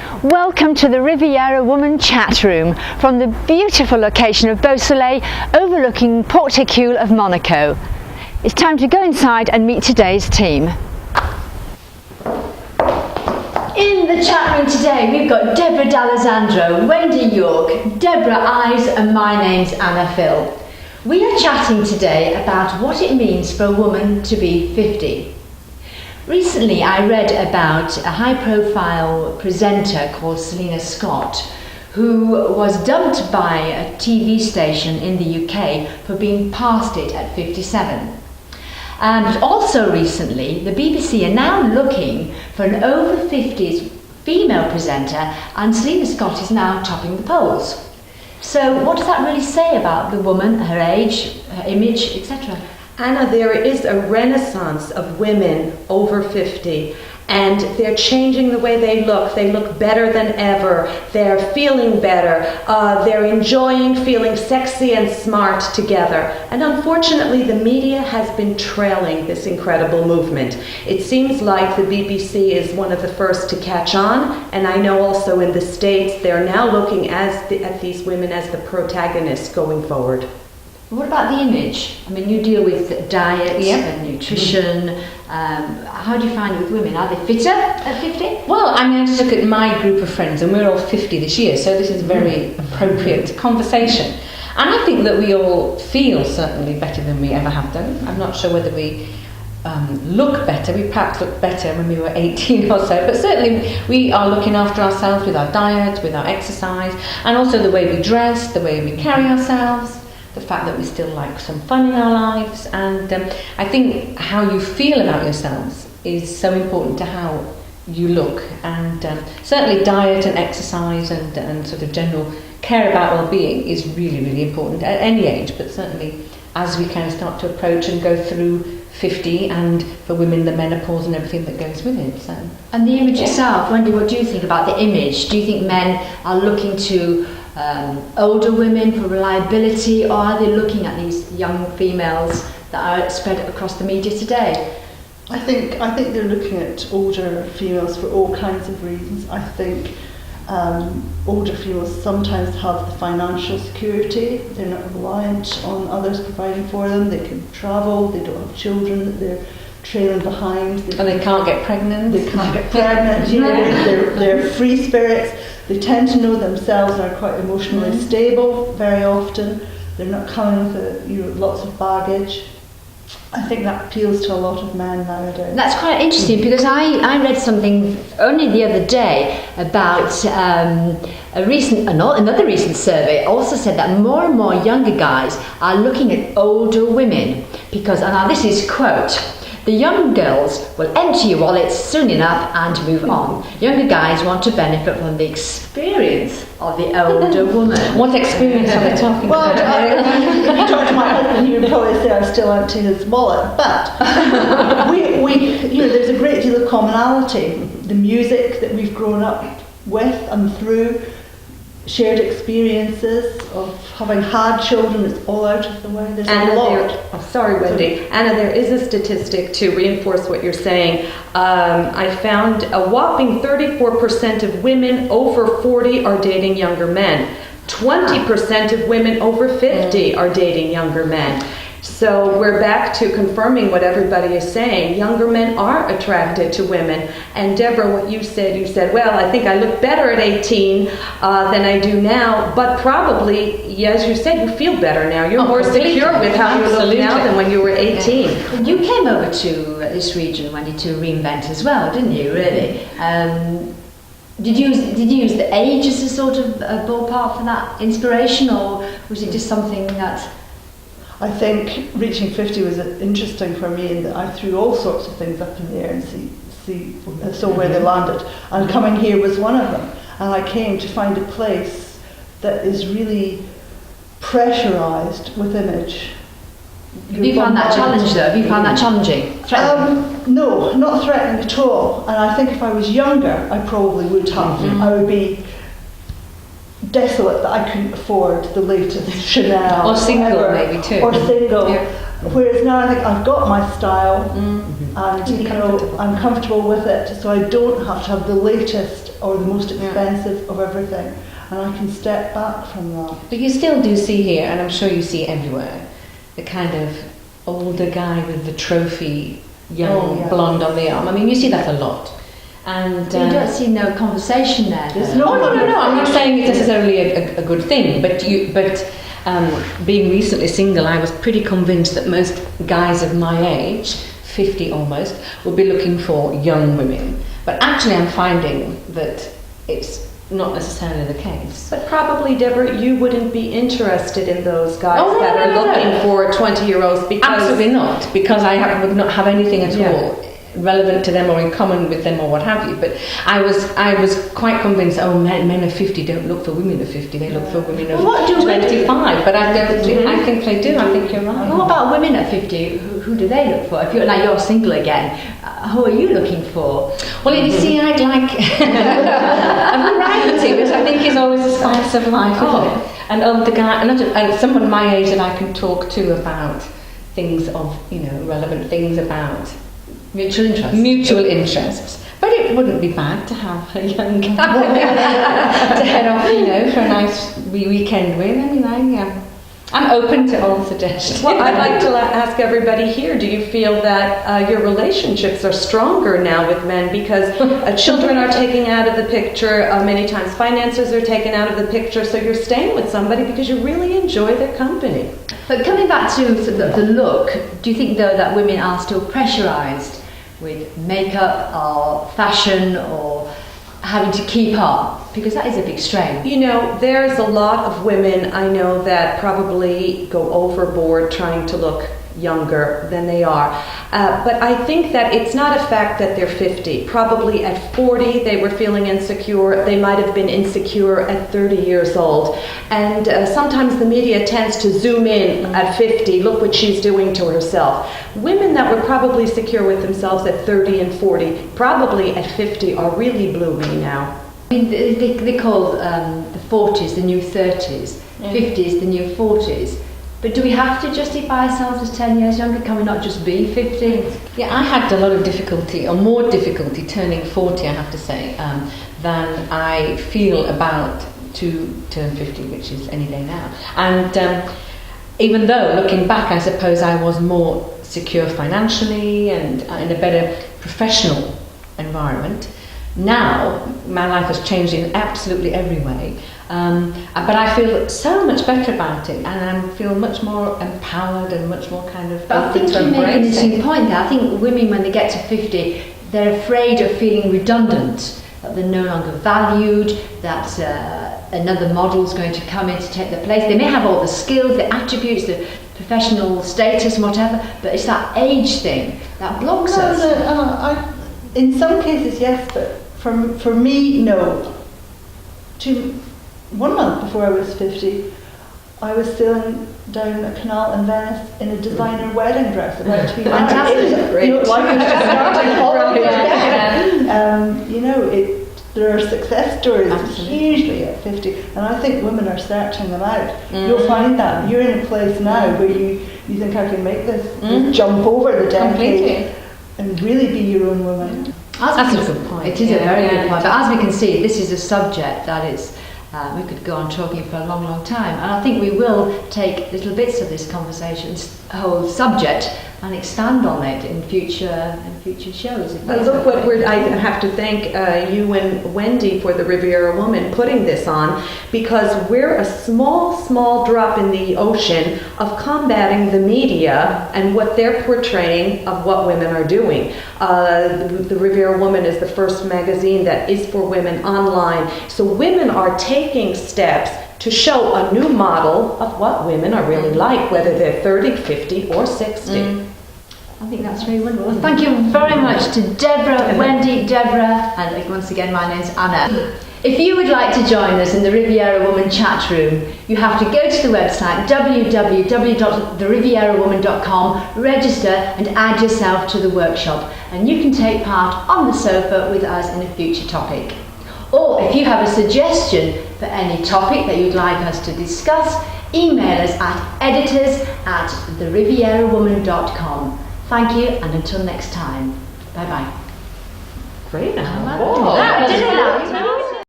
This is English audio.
Welcome to the Riviera Woman Chatroom from the beautiful location of Beausoleil overlooking Porticule of Monaco. It's time to go inside and meet today's team. In the chat room today we've got Deborah D'Alessandro, Wendy York, Deborah Ives and my name's Anna Phil. We are chatting today about what it means for a woman to be 50. Recently I read about a high-profile presenter called Selina Scott who was dumped by a TV station in the UK for being past it at 57. And also recently the BBC are now looking for an over 50s female presenter, and Selina Scott is now topping the polls. So what does that really say about the woman, her age, her image, etc.? Anna, there is a renaissance of women over 50, and they're changing the way they look. They look better than ever. They're feeling better. They're enjoying feeling sexy and smart together. And unfortunately, the media has been trailing this incredible movement. It seems like the BBC is one of the first to catch on, and I know also in the States they're now looking at these women as the protagonists going forward. What about the image? I mean, you deal with diet and nutrition. How do you find it with women? Are they fitter at 50? Well, I mean, I just look at my group of friends, and we're all 50 this year, so this is a very appropriate conversation. And I think that we all feel certainly better than we ever have done. I'm not sure whether we look better. We perhaps looked better when we were 18 or so, but certainly we are looking after ourselves with our diet, with our exercise, and also the way we dress, the way we carry ourselves. The fact that we still like some fun in our lives, and I think how you feel about yourselves is so important to how you look, and certainly diet and exercise and sort of general care about well-being is really, really important at any age, but certainly as we kind of start to approach and go through 50, and for women the menopause and everything that goes with it. So. And the image itself, Wendy, what do you think about the image? Do you think men are looking to older women for reliability, or are they looking at these young females that are spread across the media today? I think they're looking at older females for all kinds of reasons. I think older females sometimes have the financial security. They're not reliant on others providing for them. They can travel. They don't have children that they're trailing behind. And they can't get pregnant. They can't get pregnant. You know, they're free spirits. They tend to know themselves and are quite emotionally stable very often. They're not coming with lots of baggage. I think that appeals to a lot of men nowadays. That's quite interesting, because I read something only the other day about another recent survey also said that more and more younger guys are looking at older women because, and now this is quote, "The young girls will empty your wallets soon enough and move on. Younger guys want to benefit from the experience of the older woman." What experience are they talking well, about? If you talk to my husband, he would probably say I'm still emptying his wallet. But there's a great deal of commonality. The music that we've grown up with and through, shared experiences of having had children, it's all out of the way. There's Anna, a lot. Sorry, Wendy. Anna, there is a statistic to reinforce what you're saying. I found a whopping 34% of women over 40 are dating younger men. 20% of women over 50 are dating younger men. So we're back to confirming what everybody is saying. Younger men are attracted to women. And Deborah, what you said, well, I think I look better at 18 than I do now, but probably, as you said, you feel better now. You're more secure with how you look now than when you were 18. Yeah. You came over to this region, Wendy, to reinvent as well, didn't you, really? Did you use the age as a sort of a ballpark for that inspiration, or was it just something that... I think reaching 50 was interesting for me in that I threw all sorts of things up in the air and saw where they landed. And coming here was one of them. And I came to find a place that is really pressurised with image. Have you found that challenge though? Have you found that challenging? No, not threatening at all. And I think if I was younger, I probably would have. I would be desolate that I couldn't afford the latest Chanel. Or single, maybe too. Or single. Yeah. Whereas now I think I've got my style and I'm comfortable with it, so I don't have to have the latest or the most expensive of everything. And I can step back from that. But you still do see here, and I'm sure you see everywhere, the kind of older guy with the trophy, young blonde on the arm. I mean, you see that a lot. And you don't see no conversation there. There's no. I'm not saying it's necessarily a good thing, but being recently single, I was pretty convinced that most guys of my age, 50 almost, would be looking for young women. But actually, I'm finding that it's not necessarily the case. But probably, Deborah, you wouldn't be interested in those guys that are looking for 20-year-olds because... Absolutely not, because I would not have anything at all relevant to them or in common with them or what have you. But I was quite convinced, men of 50 don't look for women of 50, they look for women of 25. But I don't I think they do. I think you're right. What about women at 50? Who do they look for? If you're single again, who are you looking for? Well, you see, I'd like a variety, which I think is always the spice of life, isn't it? And the guy, and someone my age that I can talk to about things of, relevant things about mutual interests. But it wouldn't be bad to have a young guy to head off, for a nice weekend with. I mean, I'm open to all suggestions. Well, I'd like to ask everybody here, do you feel that your relationships are stronger now with men because children are taken out of the picture, many times finances are taken out of the picture, so you're staying with somebody because you really enjoy their company? But coming back to the look, do you think though that women are still pressurised with makeup or fashion or having to keep up? Because that is a big strain. There's a lot of women I know that probably go overboard trying to look younger than they are. But I think that it's not a fact that they're 50. Probably at 40 they were feeling insecure. They might have been insecure at 30 years old. And sometimes the media tends to zoom in at 50. Look what she's doing to herself. Women that were probably secure with themselves at 30 and 40, probably at 50 are really blooming now. I mean, they call the 40s the new 30s, 50s the new 40s. But do we have to justify ourselves as 10 years younger? Can we not just be 50? Yeah, I had a lot of difficulty, or more difficulty, turning 40, I have to say, than I feel about to turn 50, which is any day now. And even though, looking back, I suppose I was more secure financially and in a better professional environment, now my life has changed in absolutely every way. But I feel so much better about it, and I feel much more empowered and much more kind of. But I think you make an interesting point there. I think women, when they get to 50, they're afraid of feeling redundant, that they're no longer valued, that another model is going to come in to take their place. They may have all the skills, the attributes, the professional status, whatever, but it's that age thing that blocks us. In some cases, yes, but for me, no. 1 month before I was 50, I was sailing down a canal in Venice in a designer wedding dress, about to be married. Fantastic. Like it's just starting holiday. There are success stories hugely at 50, and I think women are searching them out. You'll find that you're in a place now where you think I can make this jump over the decade and really be your own woman. That's a good point. It is a very good point. But as we can see, this is a subject that is, we could go on talking for a long, long time. And I think we will take little bits of this conversation, whole subject, and expand on it in future shows. Well, look what I have to thank you and Wendy for the Riviera Woman putting this on, because we're a small drop in the ocean of combating the media and what they're portraying of what women are doing. The Riviera Woman is the first magazine that is for women online. So women are taking steps to show a new model of what women are really like, whether they're 30, 50, or 60. I think that's really wonderful. Well, thank you very much to Deborah, Wendy, Deborah, and once again, my name's Anna. If you would like to join us in the Riviera Woman chat room, you have to go to the website www.therivieраwoman.com, register and add yourself to the workshop, and you can take part on the sofa with us in a future topic. Or if you have a suggestion for any topic that you'd like us to discuss, email us at editors@therivieраwoman.com. Thank you, and until next time. Bye-bye. Great, Anna. I did it now.